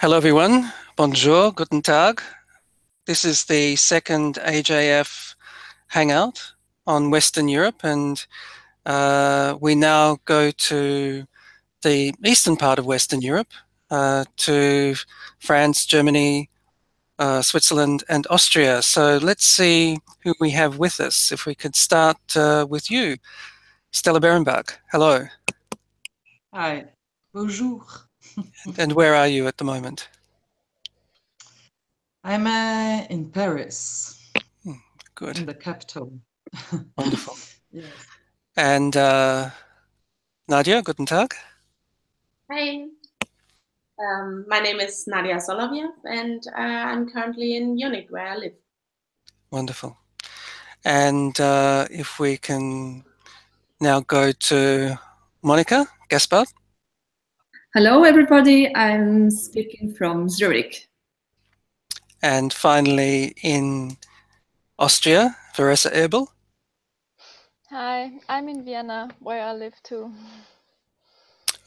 Hello everyone, bonjour, guten tag. This is the second AJF Hangout on Western Europe, and we now go to the eastern part of Western Europe, to France, Germany, Switzerland and Austria. So let's see who we have with us. If we could start with you, Stella Bierrenbach. Hello. Hi, bonjour. And where are you at the moment? I'm in Paris. Good. In the capital. Wonderful. Yes. And Nadja, guten Tag. Hi. My name is Nadja Soloviev, and I'm currently in Munich, where I live. Wonderful. And if we can now go to Monica, Gaspar. Hello, everybody. I'm speaking from Zurich. And finally, in Austria, Veresa Eybl. Hi, I'm in Vienna, where I live too.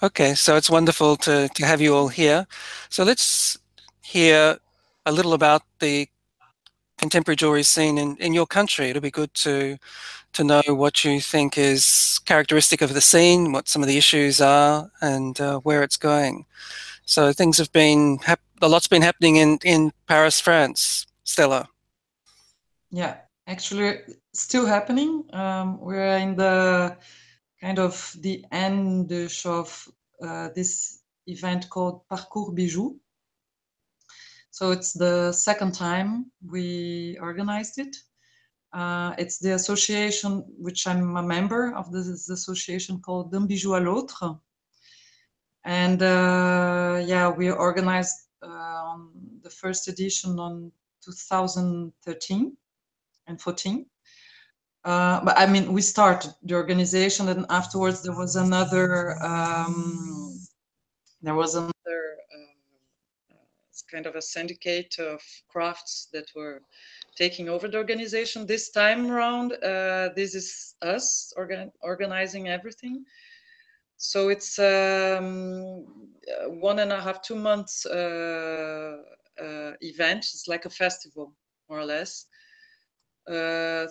Okay, so it's wonderful to have you all here. So let's hear a little about the contemporary jewelry scene in your country. It'll be good to know what you think is characteristic of the scene, what some of the issues are, and where it's going. So things have been, a lot's been happening in Paris, France. Stella. Yeah, actually still happening. We're in the kind of the end of this event called Parcours Bijoux. So it's the second time we organized it. It's the association, which I'm a member of, this association called D'un bijou à l'autre. And yeah, we organized the first edition on 2013 and 14. But I mean, we started the organization, and afterwards there was another kind of a syndicate of crafts that were taking over the organization. This time around, this is us organizing everything. So it's 1.5, 2 months event. It's like a festival, more or less,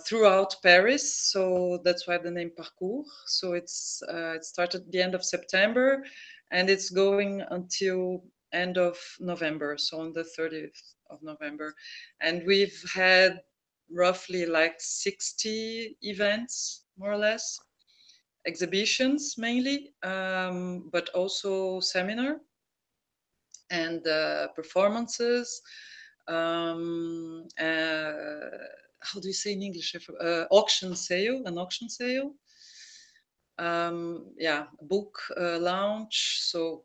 throughout Paris. So that's why the name Parcours. So it's it started at the end of September, and it's going until end of November, so on the 30th of November. And we've had roughly like 60 events, more or less, exhibitions mainly, but also seminar and performances. How do you say in English? Auction sale, an auction sale. Yeah, book launch. So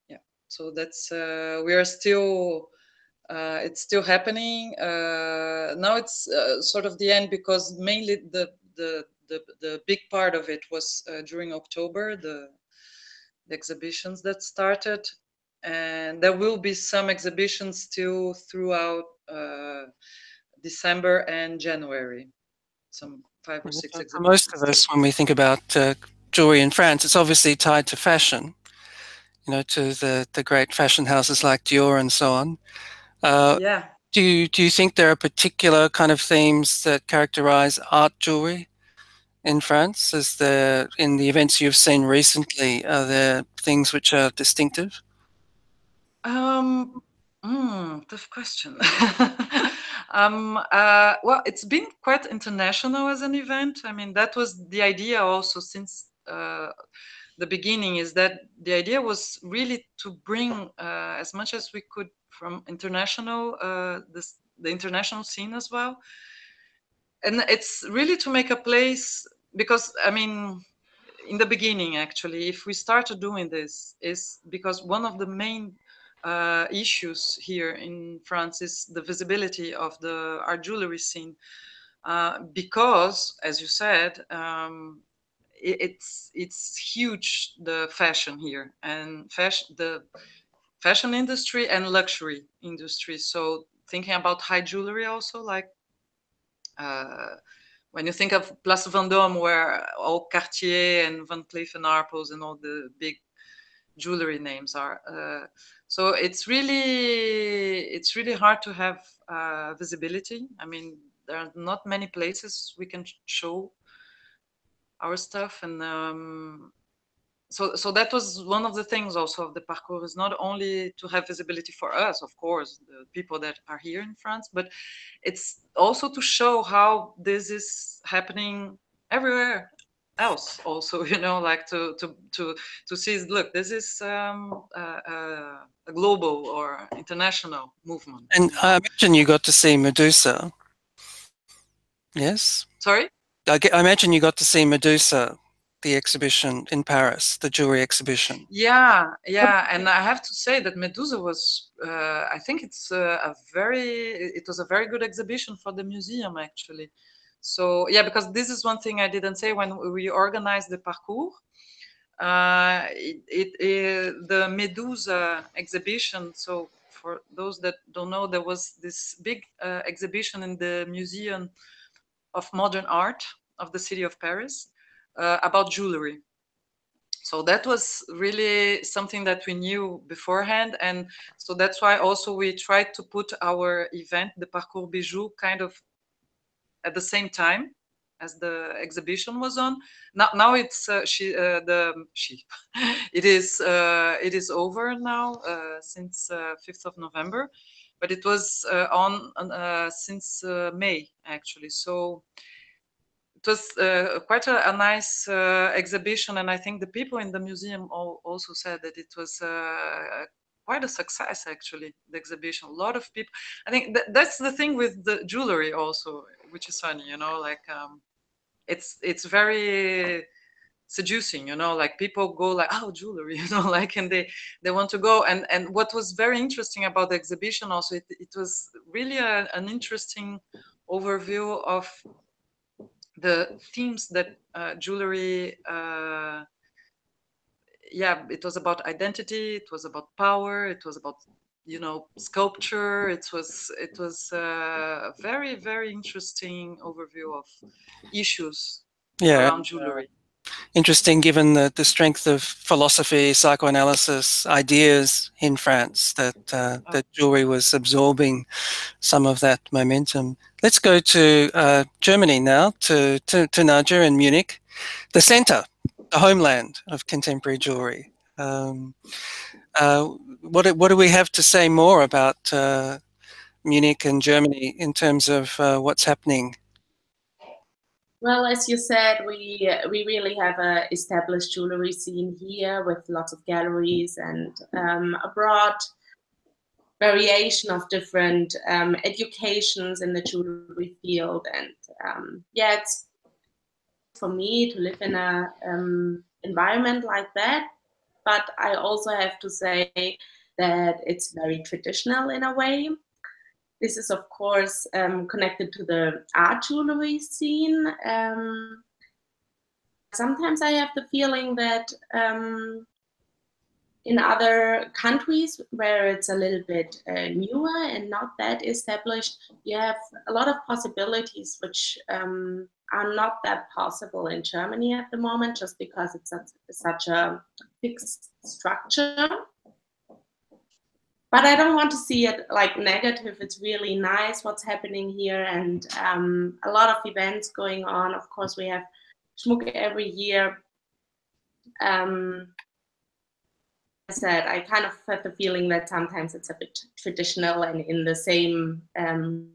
yeah, so that's we are still. It's still happening. Now it's sort of the end, because mainly the big part of it was during October, the exhibitions that started, and there will be some exhibitions still throughout December and January. Some 5 or 6 exhibitions. For most of us, when we think about jewelry in France, it's obviously tied to fashion, you know, to the great fashion houses like Dior and so on. Yeah. Do you think there are particular kind of themes that characterize art jewelry in France? Is there, in the events you've seen recently, are there things which are distinctive? Tough question. Well, it's been quite international as an event. I mean, that was the idea also since the beginning, is that the idea was really to bring as much as we could from international, the international scene as well. And it's really to make a place, because, I mean, in the beginning, actually, if we started doing this, is because one of the main issues here in France is the visibility of the art jewelry scene, because, as you said, it's huge, the fashion here, and the fashion industry and luxury industry. So thinking about high jewelry also, like when you think of Place Vendôme, where all Cartier and Van Cleef & Arpels and all the big jewelry names are. So it's really hard to have visibility. I mean, there are not many places we can show our stuff, and so that was one of the things also of the parcours, is not only to have visibility for us, of course, the people that are here in France, but it's also to show how this is happening everywhere else also, you know, like to see, look, this is a global or international movement. And I imagine you got to see Medusa. Yes? Sorry? I imagine you got to see Medusa, the exhibition in Paris, the jewelry exhibition. Yeah, and I have to say that Medusa was, I think it was a very good exhibition for the museum, actually. So yeah, because this is one thing I didn't say when we organized the parcours. The Medusa exhibition. So for those that don't know, there was this big exhibition in the Museum of Modern Art of the city of Paris about jewelry. So that was really something that we knew beforehand, and so that's why also we tried to put our event, the Parcours Bijou, kind of at the same time as the exhibition was on. Now it's it is over now since 5th of November, but it was on since May, actually. So it was quite a nice exhibition, and I think the people in the museum also said that it was quite a success, actually, the exhibition. A lot of people, I think that's the thing with the jewelry also, which is funny, you know, like it's very seducing, you know, like people go like, oh, jewelry, you know, like, and they want to go. And what was very interesting about the exhibition also, it was really an interesting overview of the themes that jewelry, yeah, it was about identity, it was about power, it was about, you know, sculpture. It was a very, very interesting overview of issues around jewelry. Interesting, given the strength of philosophy, psychoanalysis, ideas in France, that jewelry was absorbing some of that momentum. Let's go to Germany now, to Nadja in Munich, the center, the homeland of contemporary jewelry. What do we have to say more about Munich and Germany in terms of what's happening? Well, as you said, we really have a established jewelry scene here with lots of galleries and a broad variation of different educations in the jewelry field. And yeah, it's for me to live in a environment like that. But I also have to say that it's very traditional in a way. This is, of course, connected to the art jewelry scene. Sometimes I have the feeling that in other countries where it's a little bit newer and not that established, you have a lot of possibilities which are not that possible in Germany at the moment, just because it's such a fixed structure. But I don't want to see it like negative. It's really nice what's happening here, and a lot of events going on. Of course, we have Schmuck every year. I said, I kind of have the feeling that sometimes it's a bit traditional and in the same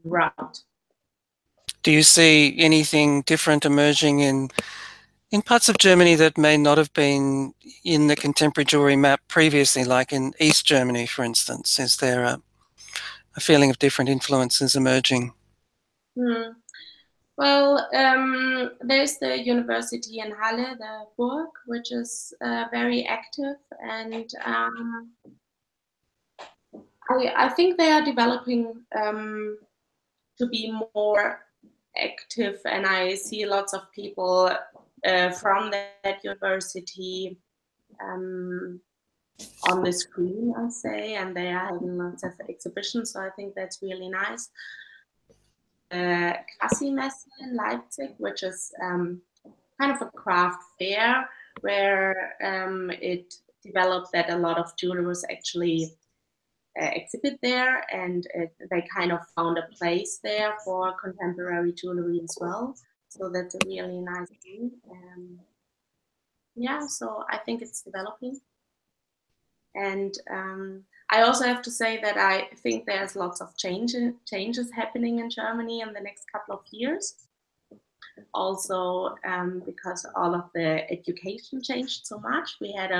route. Do you see anything different emerging in parts of Germany that may not have been in the contemporary jewelry map previously, like in East Germany, for instance? Is there a feeling of different influences emerging? Well, there's the university in Halle, the Burg, which is very active, and I think they are developing to be more active, and I see lots of people from that university on the screen, I'll say, and they are having lots of exhibitions, so I think that's really nice. Krassi-Messe in Leipzig, which is kind of a craft fair where it developed that a lot of jewelers actually exhibit there, and they kind of found a place there for contemporary jewelry as well. So that's a really nice thing. Yeah, so I think it's developing. And I also have to say that I think there's lots of changes happening in Germany in the next couple of years. Also, because all of the education changed so much. We had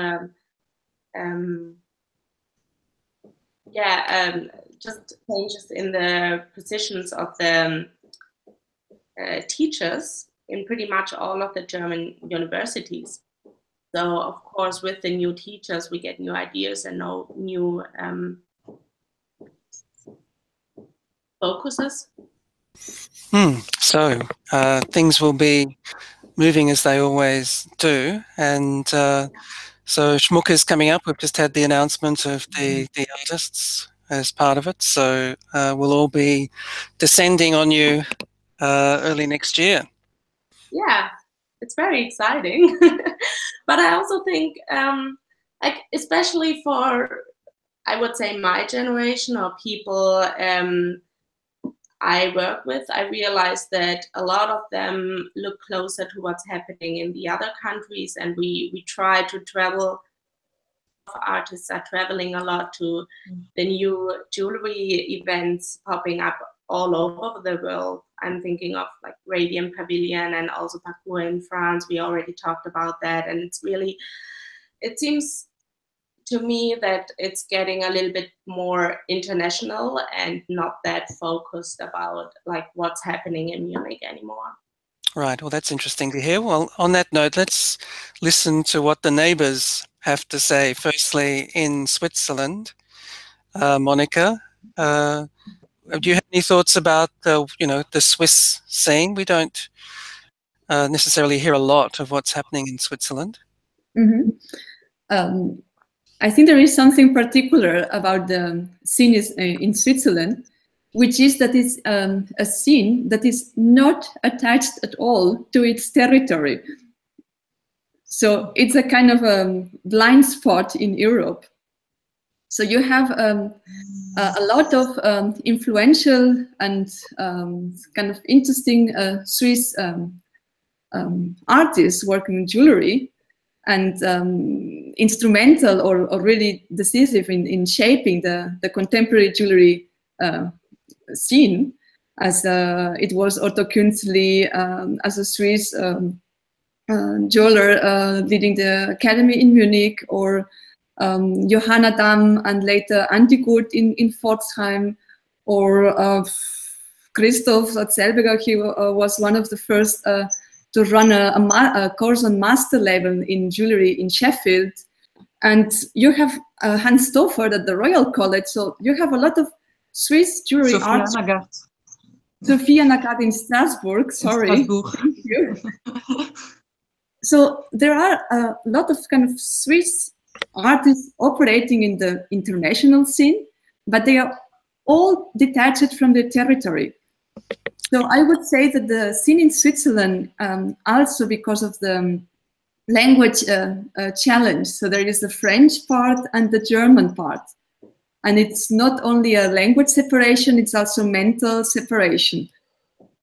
just changes in the positions of the teachers in pretty much all of the German universities. So, of course, with the new teachers, we get new ideas and new focuses. So things will be moving as they always do. And so Schmuck is coming up. We've just had the announcement of the artists as part of it. So we'll all be descending on you early next year. Yeah, it's very exciting. But I also think, like, especially for, I would say, my generation or people I work with, I realize that a lot of them look closer to what's happening in the other countries, and we try to travel. Artists are traveling a lot to the new jewelry events popping up all over the world. I'm thinking of like Radiant Pavilion and also Parcours in France. We already talked about that, and it's really, it seems to me that it's getting a little bit more international and not that focused about like what's happening in Munich anymore. Right. Well, that's interesting to hear. Well, on that note, let's listen to what the neighbours have to say. Firstly, in Switzerland, Monica, do you have any thoughts about the Swiss scene? We don't necessarily hear a lot of what's happening in Switzerland. Mm-hmm. I think there is something particular about the scene in Switzerland, which is that it's a scene that is not attached at all to its territory. So it's a kind of a blind spot in Europe. So you have a lot of influential and kind of interesting Swiss artists working in jewelry, and instrumental or really decisive in shaping the contemporary jewelry scene, as it was Otto Künzli as a Swiss jeweler leading the academy in Munich, or Johanna Damm and later Andi Gut in Pforzheim, or Christoph Zellweger. He was one of the first to run a course on master level in jewelry in Sheffield. And you have Hans Stoffert at the Royal College. So you have a lot of Swiss jewelry artists. Sophia Nagard in Strasbourg, sorry. Thank you. So there are a lot of kind of Swiss artists operating in the international scene, but they are all detached from their territory. So I would say that the scene in Switzerland, also because of the language challenge, so there is the French part and the German part. And it's not only a language separation, it's also mental separation.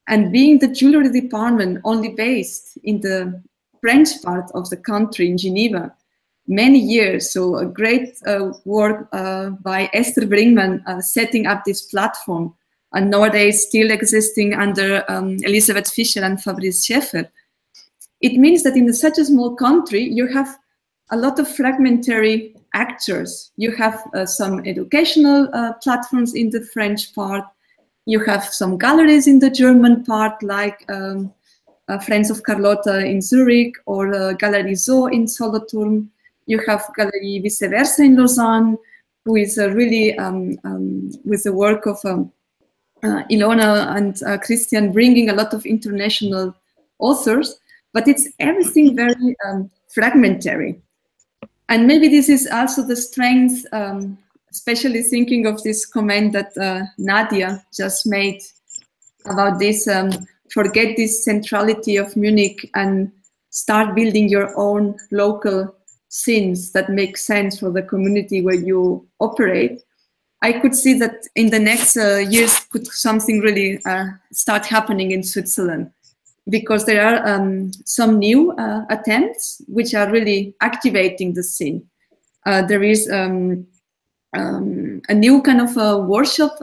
And being the jewelry department only based in the French part of the country in Geneva, many years, so a great work by Esther Brinkmann setting up this platform, and nowadays still existing under Elisabeth Fischer and Fabrice Schäfer. It means that in such a small country, you have a lot of fragmentary actors. You have some educational platforms in the French part. You have some galleries in the German part, like Friends of Carlotta in Zurich, or Galerie Zoo in Solothurn. You have Galerie Vice Versa in Lausanne, who is really, with the work of Ilona and Christian, bringing a lot of international authors, but it's everything very fragmentary. And maybe this is also the strength, especially thinking of this comment that Nadja just made about this, forget this centrality of Munich and start building your own local scenes that make sense for the community where you operate, I could see that in the next years could something really start happening in Switzerland, because there are some new attempts which are really activating the scene. There is a new kind of a workshop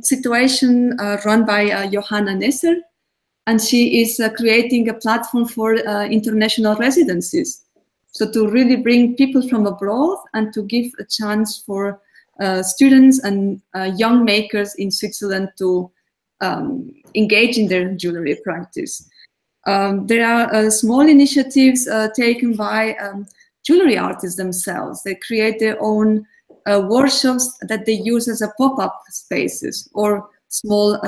situation run by Johanna Nesser, and she is creating a platform for international residencies. So to really bring people from abroad and to give a chance for students and young makers in Switzerland to engage in their jewelry practice. There are small initiatives taken by jewelry artists themselves. They create their own workshops that they use as a pop-up spaces or small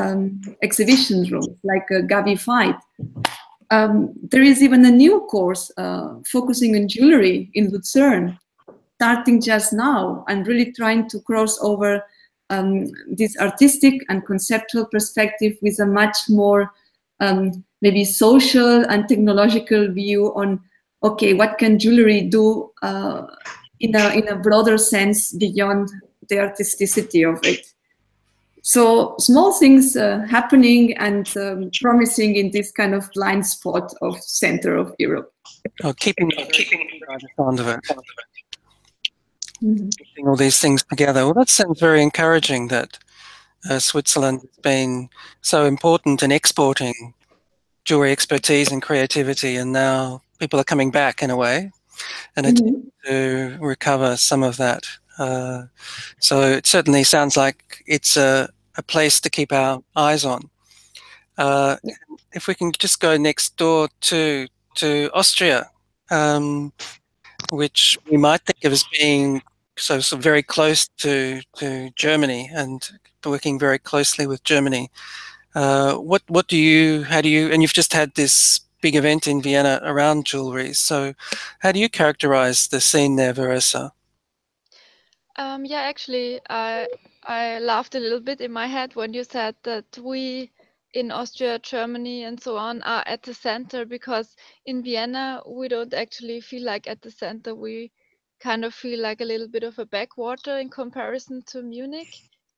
exhibition rooms like Gabi Fight. There is even a new course focusing on jewelry in Lucerne, starting just now and really trying to cross over this artistic and conceptual perspective with a much more maybe social and technological view on, okay, what can jewelry do in a broader sense beyond the artisticity of it. So small things happening and promising in this kind of blind spot of center of Europe. Oh, keeping by the sound of it. Keeping all these things together. Well, that sounds very encouraging that Switzerland has been so important in exporting jewelry expertise and creativity, and now people are coming back in a way and attempting to recover some of that. So it certainly sounds like it's a place to keep our eyes on. If we can just go next door to Austria, which we might think of as being so very close to Germany and working very closely with Germany. What do you, how do you, and you've just had this big event in Vienna around jewelry, so how do you characterize the scene there, Veresa? Yeah, actually, I laughed a little bit in my head when you said that we in Austria, Germany, and so on are at the center, because in Vienna we don't actually feel like at the center. We kind of feel like a little bit of a backwater in comparison to Munich,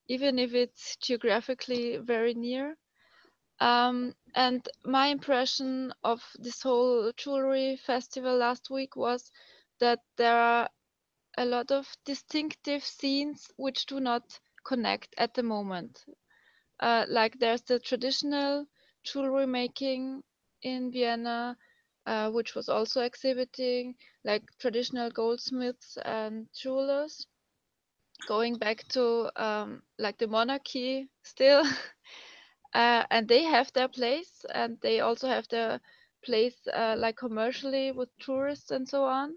even if it's geographically very near. And my impression of this whole jewelry festival last week was that there are a lot of distinctive scenes which do not connect at the moment. Like there's the traditional jewelry making in Vienna, which was also exhibiting, like traditional goldsmiths and jewelers, going back to like the monarchy still. And they have their place, and they also have their place like commercially with tourists and so on.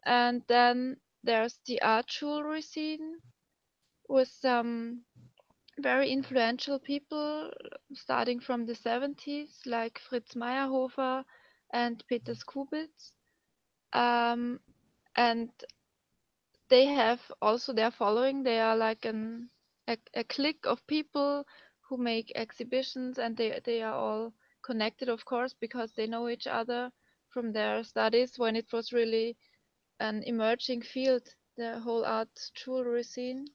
And then there's the art jewelry scene with some very influential people starting from the 70s, like Fritz Meyerhofer and Peter Skubitz. And they have also their following. They are like a clique of people who make exhibitions, and they are all connected, of course, because they know each other from their studies when it was really an emerging field, the whole art jewelry scene.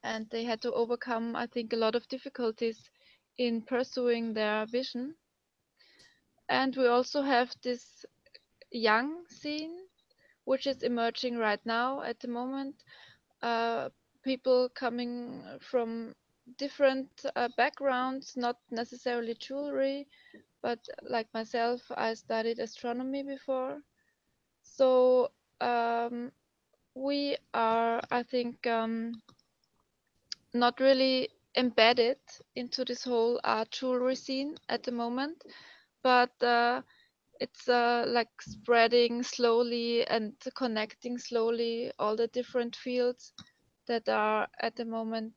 And they had to overcome, I think, a lot of difficulties in pursuing their vision. And we also have this young scene, which is emerging right now at the moment. People coming from different backgrounds, not necessarily jewelry, but like myself, I studied astronomy before. So we are, I think, not really embedded into this whole art jewelry scene at the moment, but it's like spreading slowly and connecting slowly all the different fields that are at the moment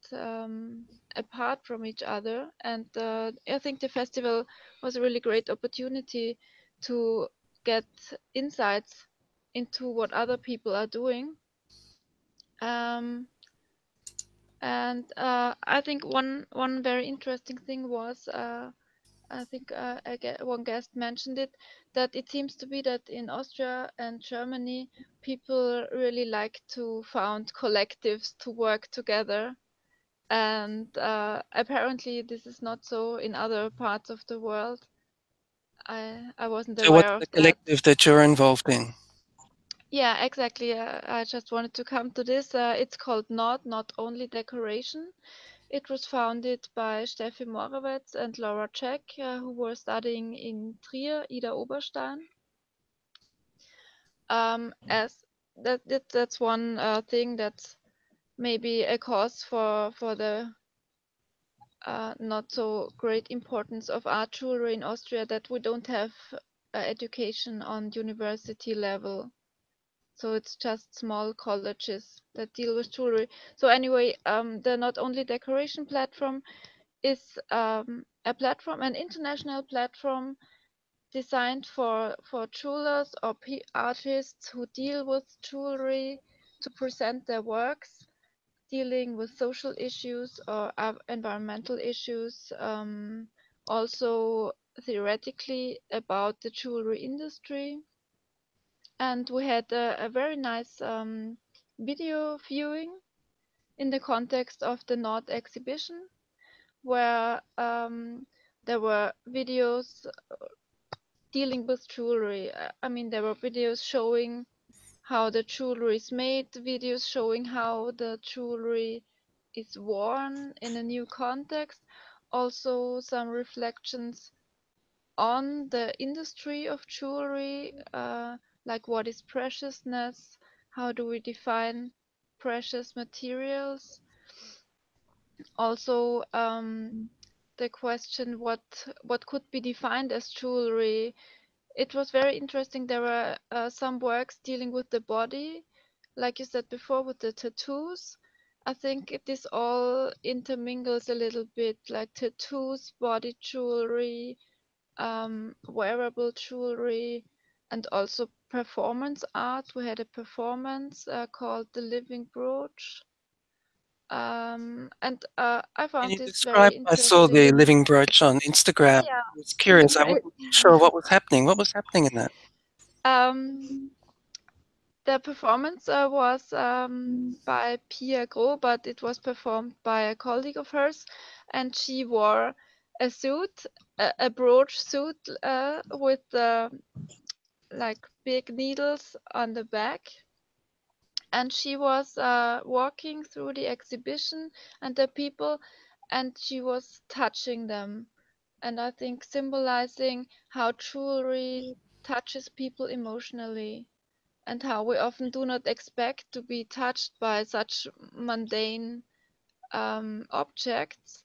apart from each other. And I think the festival was a really great opportunity to get insights into what other people are doing. And I think one very interesting thing was I think one guest mentioned it, that it seems to be that in Austria and Germany, people really like to found collectives to work together. And apparently this is not so in other parts of the world. I wasn't So what's aware the of that. collective that you're involved in? Yeah, exactly. I just wanted to come to this. It's called Not Only Decoration. It was founded by Steffi Morawetz and Laura Check, who were studying in Trier, Ida Oberstein. As that's one thing that's maybe a cause for the not so great importance of art jewelry in Austria, that we don't have education on university level. So it's just small colleges that deal with jewelry. So anyway, the Not Only Decoration platform is a platform, an international platform designed for jewelers or artists who deal with jewelry to present their works, dealing with social issues or environmental issues, also theoretically about the jewelry industry. And we had a very nice video viewing in the context of the Nord exhibition, where there were videos dealing with jewelry. I mean, there were videos showing how the jewelry is made, videos showing how the jewelry is worn in a new context, also some reflections on the industry of jewelry, like what is preciousness, how do we define precious materials, also the question what could be defined as jewelry. It was very interesting. There were some works dealing with the body, like you said before, with the tattoos. I think this all intermingles a little bit, like tattoos, body jewelry, wearable jewelry, and also performance art. We had a performance called The Living Brooch. And I Can found you this describe? very I saw the interesting. living brooch on Instagram. Yeah, I was curious. I great. wasn't sure what was happening. What was happening in that? The performance was by Pia Gros, but it was performed by a colleague of hers, and she wore a suit, a brooch suit with like big needles on the back. And she was walking through the exhibition and the people, and she was touching them. And I think symbolizing how jewelry touches people emotionally, and how we often do not expect to be touched by such mundane objects,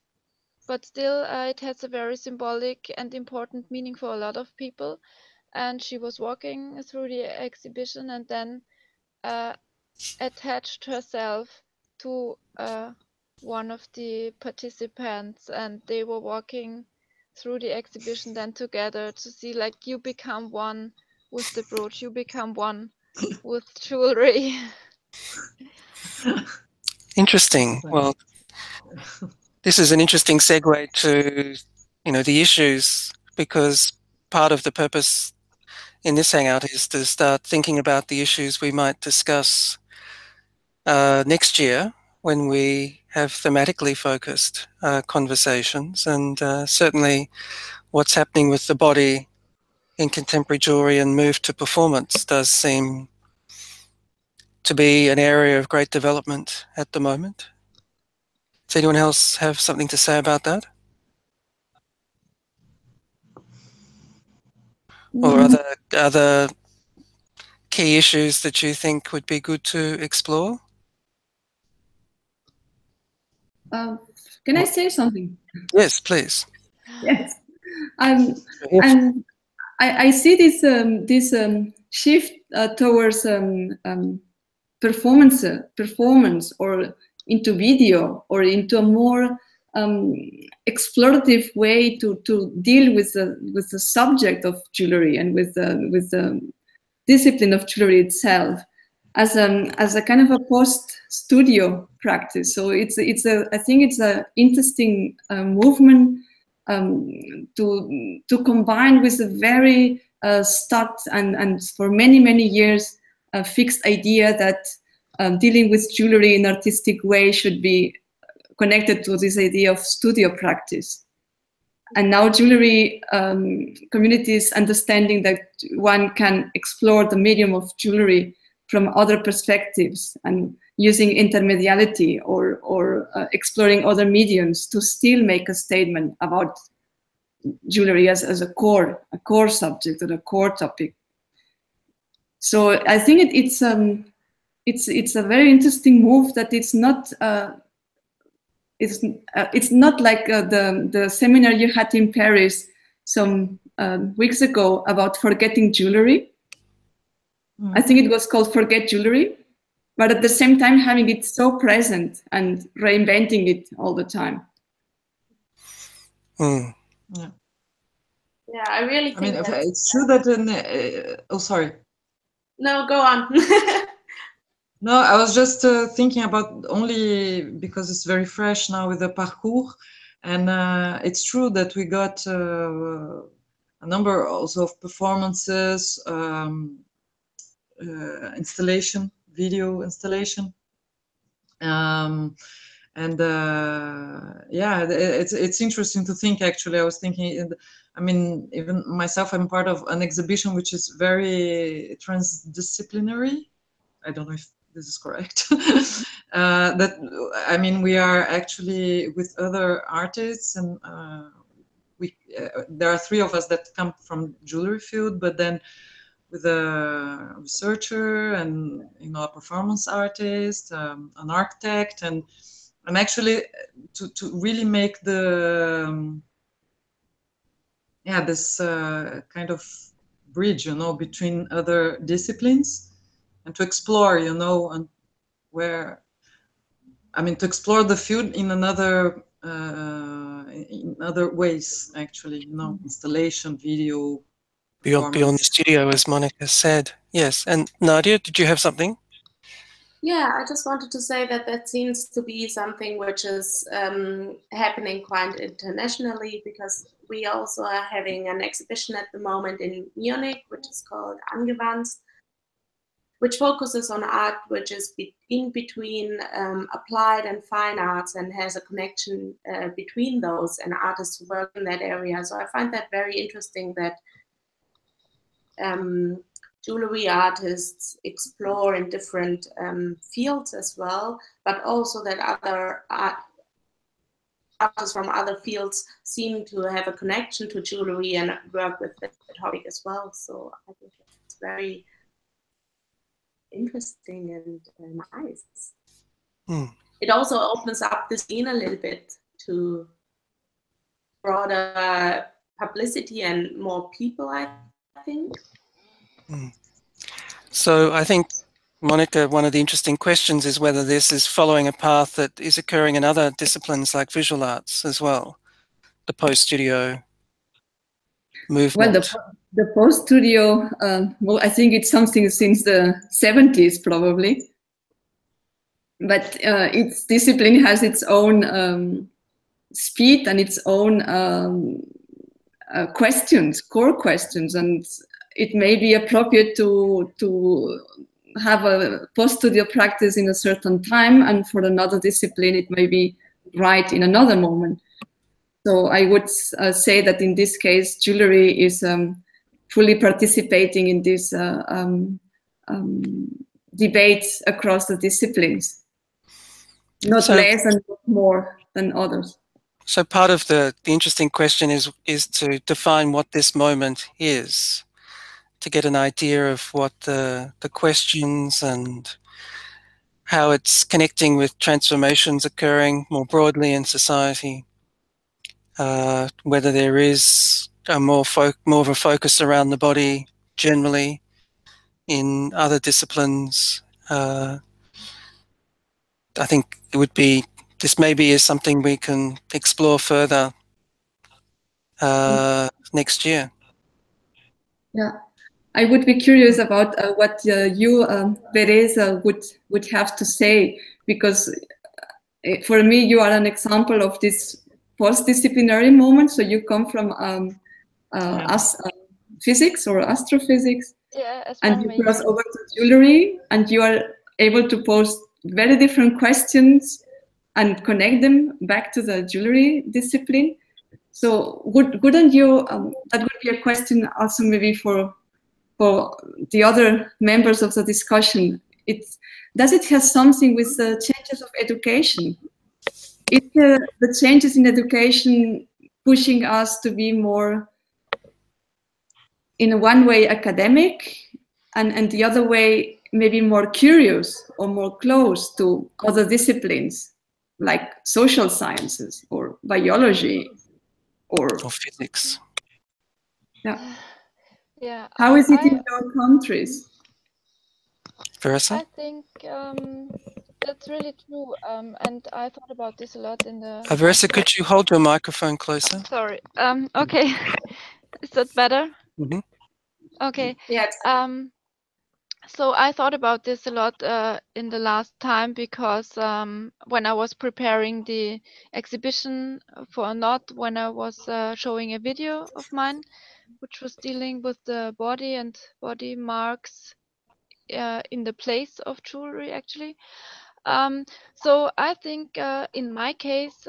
but still it has a very symbolic and important meaning for a lot of people. And she was walking through the exhibition and then attached herself to one of the participants, and they were walking through the exhibition then together to see, like, you become one with the brooch, you become one with jewelry. Interesting. Well, this is an interesting segue to, the issues, because part of the purpose in this Hangout is to start thinking about the issues we might discuss next year when we have thematically focused conversations, and certainly what's happening with the body in contemporary jewelry and move to performance does seem to be an area of great development at the moment. Does anyone else have something to say about that? Or other key issues that you think would be good to explore? Can I say something? Yes, please. Yes. And I see this shift towards performance, or into video, or into a more explorative way to deal with the subject of jewelry and with the discipline of jewelry itself as a kind of a post-studio practice. So I think it's an interesting movement to combine with a very stuck and for many years a fixed idea that dealing with jewelry in an artistic way should be connected to this idea of studio practice. And now jewelry communities understanding that one can explore the medium of jewelry from other perspectives and using intermediality or exploring other mediums to still make a statement about jewelry as a core subject or a core topic. So I think it's a very interesting move that it's not like the seminar you had in Paris some weeks ago about forgetting jewelry. I think it was called Forget Jewelry, but at the same time having it so present and reinventing it all the time. Yeah. Yeah, I really think it's true that oh, sorry. No, go on. No, I was just thinking about only because it's very fresh now with the parcours, and it's true that we got a number also of performances, installation, video installation, and yeah, it's interesting to think. Actually, I was thinking, I mean, even myself, I'm part of an exhibition which is very transdisciplinary. I don't know if this is correct. That, I mean, we are actually with other artists, and there are 3 of us that come from jewelry field, but then with a researcher and a performance artist, an architect, and actually to really make the this kind of bridge, between other disciplines, and to explore, and where, I mean, to explore the field in another in other ways, actually, installation, video, beyond the studio, as Monica said. Yes. And Nadja, did you have something? Yeah, I just wanted to say that seems to be something which is happening quite internationally, because we also are having an exhibition at the moment in Munich, which is called Angewandt, which focuses on art which is in between applied and fine arts, and has a connection between those and artists who work in that area. So I find that very interesting, that jewelry artists explore in different fields as well, but also that other artists from other fields seem to have a connection to jewelry and work with the topic as well. So I think it's very interesting and nice. It also opens up the scene a little bit to broader publicity and more people, I think. So I think, Monica, one of the interesting questions is whether this is following a path that is occurring in other disciplines like visual arts as well, the post-studio movement. Well, the post-studio, well, I think it's something since the 70s probably, but its discipline has its own speed and its own questions, core questions, and it may be appropriate to have a post-studio practice in a certain time, and for another discipline it may be right in another moment. So I would say that in this case, jewelry is fully participating in this debates across the disciplines, not less and not more than others. So part of the interesting question is to define what this moment is, to get an idea of what the questions and how it's connecting with transformations occurring more broadly in society. Whether there is a more of a focus around the body generally in other disciplines. I think it would be, this maybe is something we can explore further next year. Yeah, I would be curious about what you, Veresa, would have to say, because for me you are an example of this post-disciplinary moment. So you come from physics or astrophysics, and you cross over to jewelry, and you are able to pose very different questions and connect them back to the jewelry discipline. So wouldn't you, that would be a question also maybe for the other members of the discussion. Does it have something with the changes of education? Is the changes in education pushing us to be more, in one way, academic, and the other way, maybe more curious or more close to other disciplines like social sciences or biology or physics? Yeah. Yeah. How is it in your countries? Veresa? I think that's really true. And I thought about this a lot in the. Veresa, could you hold your microphone closer? Sorry. Okay. Is that better? Mm-hmm. Okay. Yeah. So I thought about this a lot in the last time, because when I was preparing the exhibition for Not, when I was showing a video of mine, which was dealing with the body and body marks in the place of jewelry, actually. So I think in my case,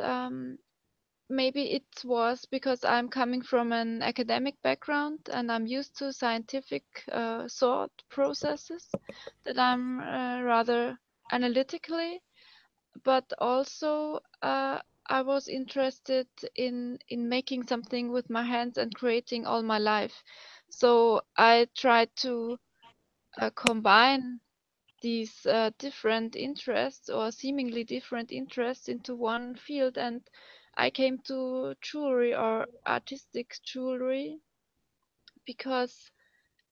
maybe it was because I'm coming from an academic background and I'm used to scientific thought processes, that I'm rather analytically, but also I was interested in making something with my hands and creating all my life. So I tried to combine these different interests, or seemingly different interests, into one field, and I came to jewelry or artistic jewelry because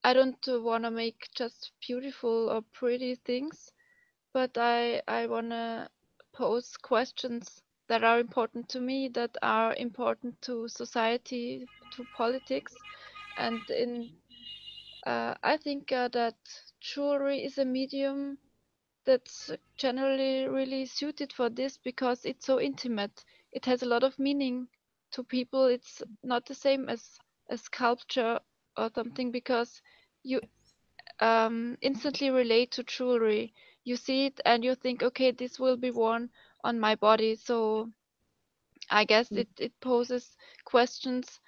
I don't want to make just beautiful or pretty things, but I want to pose questions that are important to me, that are important to society, to politics, and I think that jewelry is a medium that's generally really suited for this, because it's so intimate. It has a lot of meaning to people. It's not the same as a sculpture or something, because you instantly relate to jewelry. You see it and you think, okay, this will be worn on my body. So I guess it poses questions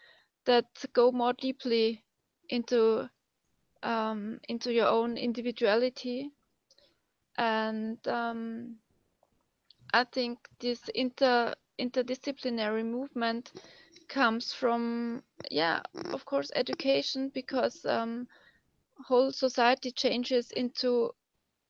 that go more deeply into your own individuality. And I think this interdisciplinary movement comes from, yeah, of course, education, because whole society changes into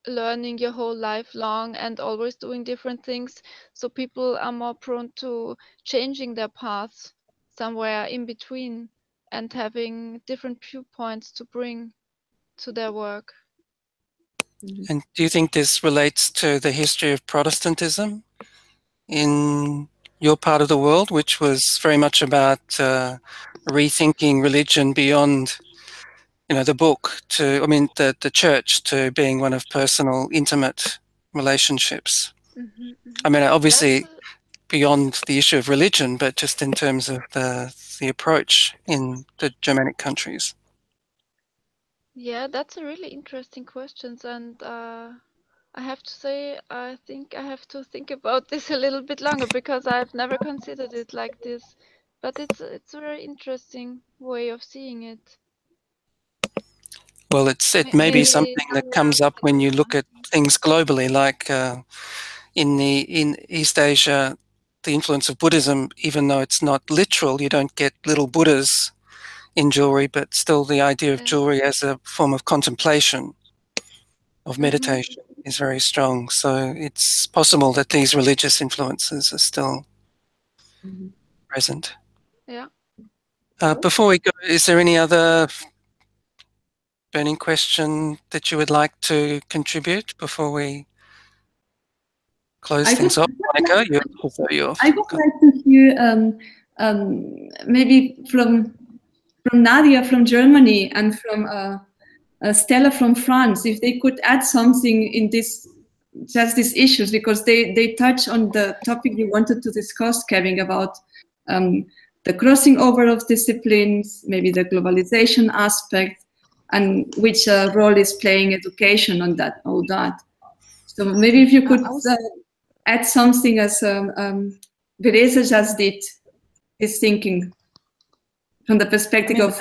learning your whole life long and always doing different things. So people are more prone to changing their paths somewhere in between and having different viewpoints to bring to their work. And do you think this relates to the history of Protestantism in your part of the world, which was very much about rethinking religion beyond, the book to, the church, to being one of personal, intimate relationships? Obviously beyond the issue of religion, but just in terms of the approach in the Germanic countries. Yeah, that's a really interesting question, and I have to say, I think I have to think about this a little bit longer, because I've never considered it like this. But it's a very interesting way of seeing it. Well, it may be something that comes up when you look at things globally, like in East Asia, the influence of Buddhism, even though it's not literal, you don't get little Buddhas in jewelry, but still the idea of jewelry as a form of contemplation, of meditation, is very strong. So it's possible that these religious influences are still present. Yeah. Before we go, is there any other burning question that you would like to contribute before we close things off? Monica, I would like to hear maybe from Nadja from Germany and from Stella from France, if they could add something in these issues, because they touch on the topic you wanted to discuss, Kevin, about the crossing over of disciplines, maybe the globalization aspect, and which role is playing education on that, all that. So maybe if you could add something as Veresa just did, is thinking from the perspective of...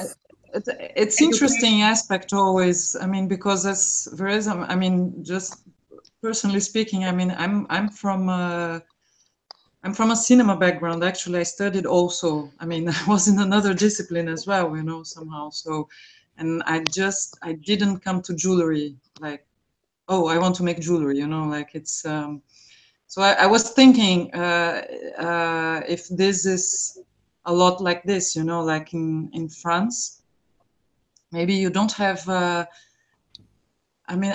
It's interesting aspect always, I mean, because as Veresa, I mean, just personally speaking, I mean, I'm from a cinema background. Actually, I studied also, I mean, I was in another discipline as well, you know, somehow. So, and I didn't come to jewelry like, oh, I want to make jewelry, you know, like it's, so I was thinking if this is a lot like this, you know, like in France, maybe you don't have, I mean,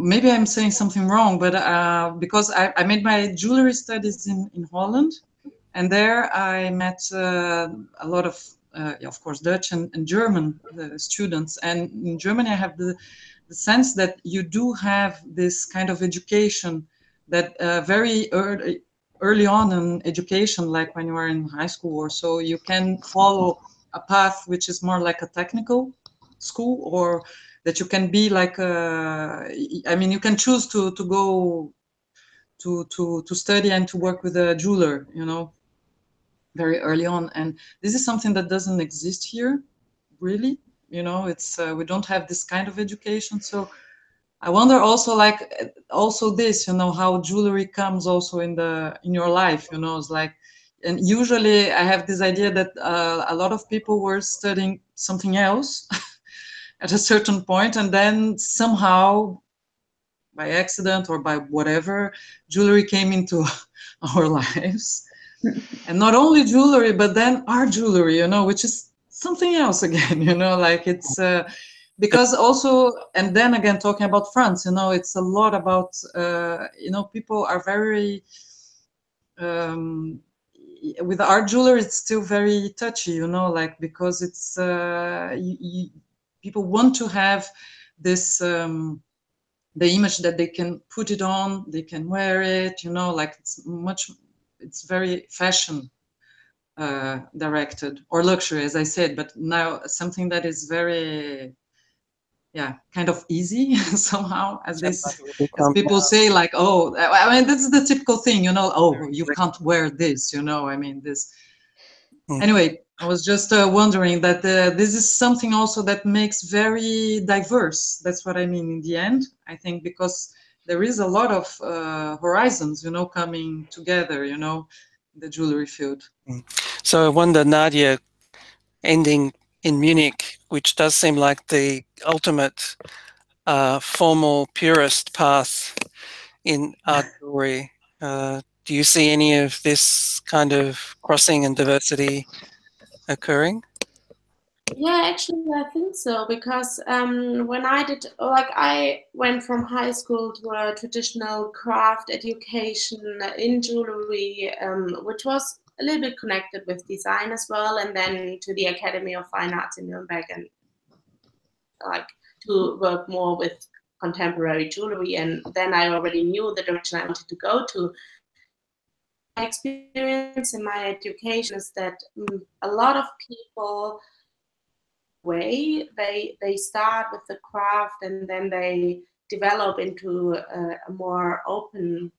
maybe I'm saying something wrong, but because I made my jewelry studies in Holland, and there I met a lot of course, Dutch and German students. And in Germany, I have the sense that you do have this kind of education that very early on in education, like when you are in high school or so, you can follow a path which is more like a technical school, or that you can be like I mean, you can choose to go to study and to work with a jeweler, you know, very early on. And this is something that doesn't exist here, really. You know, it's we don't have this kind of education. So I wonder also, like, also this, you know, how jewelry comes also in your life, you know. It's like, and usually I have this idea that a lot of people were studying something else at a certain point, and then somehow, by accident or by whatever, jewelry came into our lives. And not only jewelry, but then art jewelry, you know, which is something else again, you know, like it's because also, and then again, talking about France, you know, it's a lot about, you know, people are very, with art jewelry, it's still very touchy, you know, like, because it's, people want to have this, the image that they can put it on, they can wear it, you know, like it's very fashion directed, or luxury, as I said, but now something that is very, yeah, kind of easy somehow, as people say, like, oh, I mean, this is the typical thing, you know, oh, you can't wear this, you know, I mean, this. Anyway, I was just wondering that this is something also that makes very diverse. That's what I mean in the end, I think, because there is a lot of horizons, you know, coming together, you know, the jewelry field. So I wonder, Nadja, ending in Munich, which does seem like the ultimate formal purist path in art jewelry, do you see any of this kind of crossing and diversity occurring? Yeah, actually, I think so, because when I went from high school to a traditional craft education in jewelry, which was a little bit connected with design as well, and then to the Academy of Fine Arts in Nuremberg, and like to work more with contemporary jewelry. And then I already knew the direction I wanted to go to. My experience in my education is that a lot of people they start with the craft, and then they develop into a more open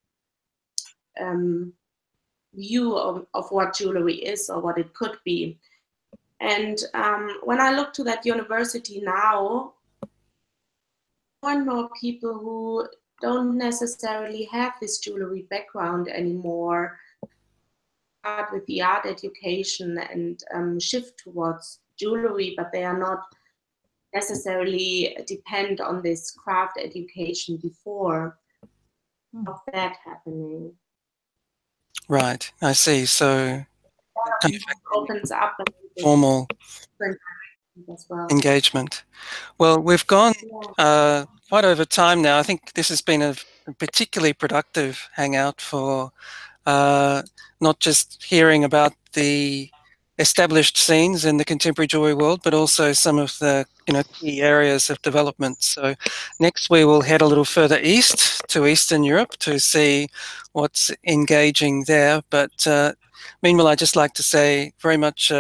view of what jewelry is or what it could be. And when I look to that university now, more and more people who don't necessarily have this jewelry background anymore start with the art education and shift towards jewelry, but they are not necessarily depend on this craft education before of that happening. Right, I see. So kind of opens up formal as well. engagement. Well, we've gone quite over time now. I think this has been a particularly productive hangout for not just hearing about the established scenes in the contemporary jewelry world, but also some of the key areas of development. So next we will head a little further east to Eastern Europe to see what's engaging there. But meanwhile, I'd just like to say very much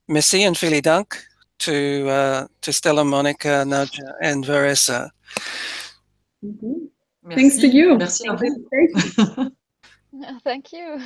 merci and vielen Dank to Stella, Monica, Nadja, and Veresa. Thanks to you. Merci à vous. Thank you.